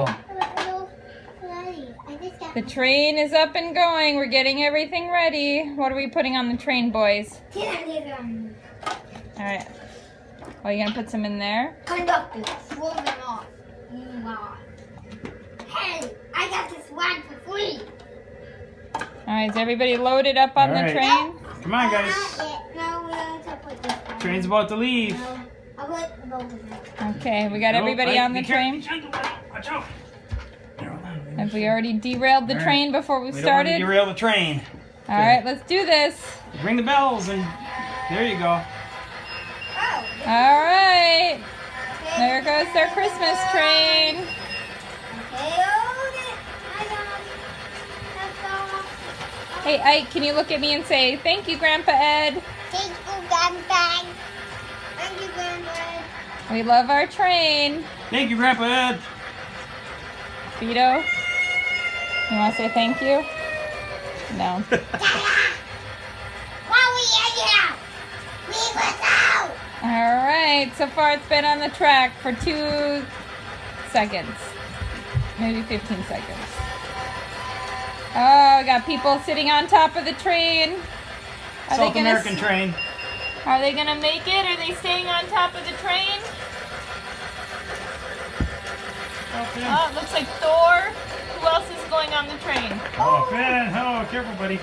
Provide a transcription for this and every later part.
whistle. The train is up and going. We're getting everything ready. What are we putting on the train, boys? All right. Oh, you gonna put some in there? Conductor, roll them off. Hey, I got this one for free. All right, is everybody loaded up on the train? Come on, guys. No, we have to put this one. Train's about to leave. No, I'll put both of them. Okay, we got everybody on the train. Watch out. Have we already derailed the train before we We don't started? want to derail the train. All right, let's do this. Ring the bells and there you go. All right. There goes their Christmas train. Hey, Ike, can you look at me and say, thank you, Grandpa Ed? Thank you, Grandpa. Thank you, Grandpa. We love our train. Thank you, Grandpa Ed. Vito, you want to say thank you? No. All right, so far it's been on the track for 2 seconds, maybe 15 seconds. Oh, we got people sitting on top of the train. South American train. Are they gonna make it? Are they staying on top of the train? Oh, it looks like Thor. Who else is going on the train? Oh, Finn. Oh, careful, buddy.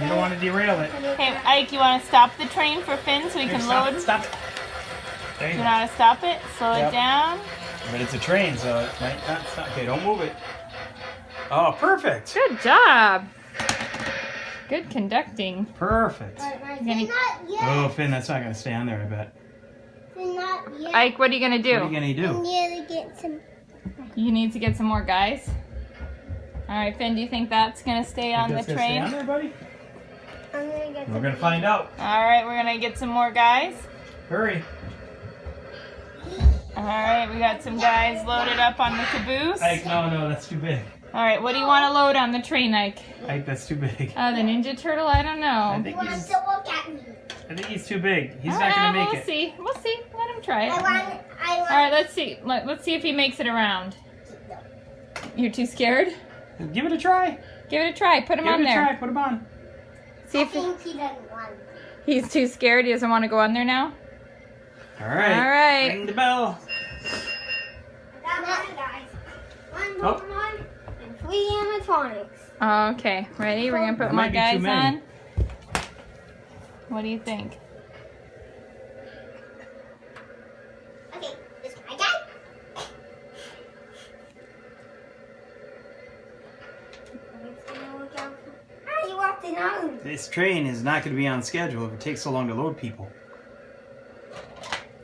You don't want to derail it. Hey, Ike, you want to stop the train for Finn so he can load? Stop it. There you You go. know how to stop it? Slow it down. But it's a train, so it might not stop. Okay, don't move it. Oh, perfect. Good job. Good conducting. Perfect. Not Oh, Finn, that's not going to stay on there, I bet. Not yet. Ike, what are you gonna do? What are you going to do? need to get some. You need to get some more guys. All right, Finn, do you think that's gonna stay on the Think that's gonna train? Stay on there, buddy? I'm gonna get We're going to find out. All right, we're gonna get some more guys. Hurry. All right, we got some guys loaded up on the caboose. Ike, no, that's too big. All right, what do you want to load on the train, Ike? Ike, that's too big. The Ninja Turtle? I don't I know. think You want he's, to look at me. I think he's too big. He's not going to make we'll it. see. We'll see. Let him try it. I want. All right, let's see. Let's see if he makes it around. You're too scared? Give it a try. Give it a try. Put him Give on it a there. try. Put him on. See I if think he doesn't want. he's too scared. He doesn't want to go on there now. All right. All right. Ring the bell. Got one, guys. One Oh. Pokemon and 3 animatronics. Okay, ready? We're gonna put That more might be too guys many. on. What do you think? Okay, this my guy. You walked in on. This train is not going to be on schedule if it takes so long to load people.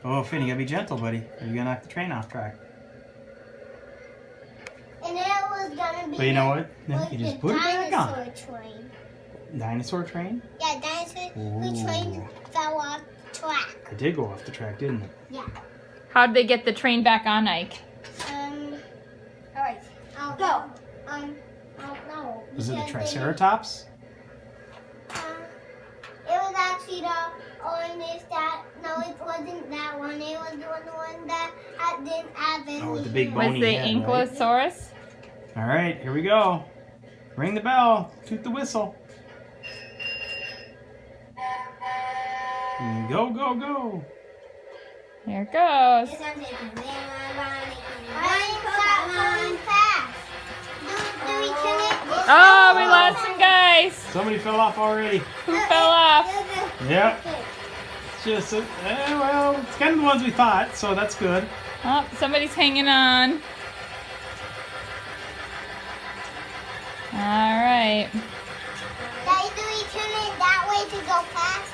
Oh, Finn, you gotta be gentle, buddy. Or you're gonna knock the train off track. And it was gonna be. But you know what? Then like you just the put it back on. dinosaur train. Dinosaur train? Yeah, dinosaur Ooh. train fell off track. It did go off the track, didn't it? Yeah. How'd they get the train back on, Ike? Alright. I'll go. I don't know. Was it the because Triceratops? It was actually the orange that. No, it wasn't that one. It was the one that didn't have any. Oh, with the big hair. Was bony the head, right? Ankylosaurus? All right, here we go. Ring the bell. Toot the whistle. And go, go, go. Here it goes. This one's different. Running fast. Do we turn it? Oh, we lost some guys. Somebody fell off already. Who fell off? Yep. It's just, well, it's kind of the ones we thought, so that's good. Oh, somebody's hanging on. All right. Daddy, do we turn it that way to go fast?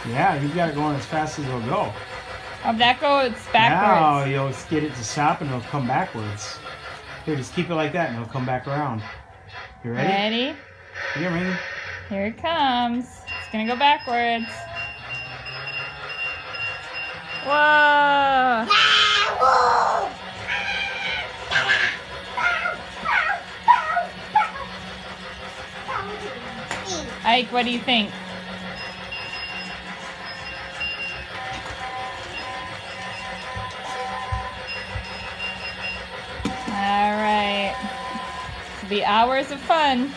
Yeah, you've got it going as fast as it'll go. Oh, that goes Now backwards. you'll get it to stop and it'll come backwards. Here, just keep it like that and it'll come back around. You ready? Ready? Here, ring. Here it comes. It's gonna go backwards. Whoa! Ike, what do you think? All will be hours of fun.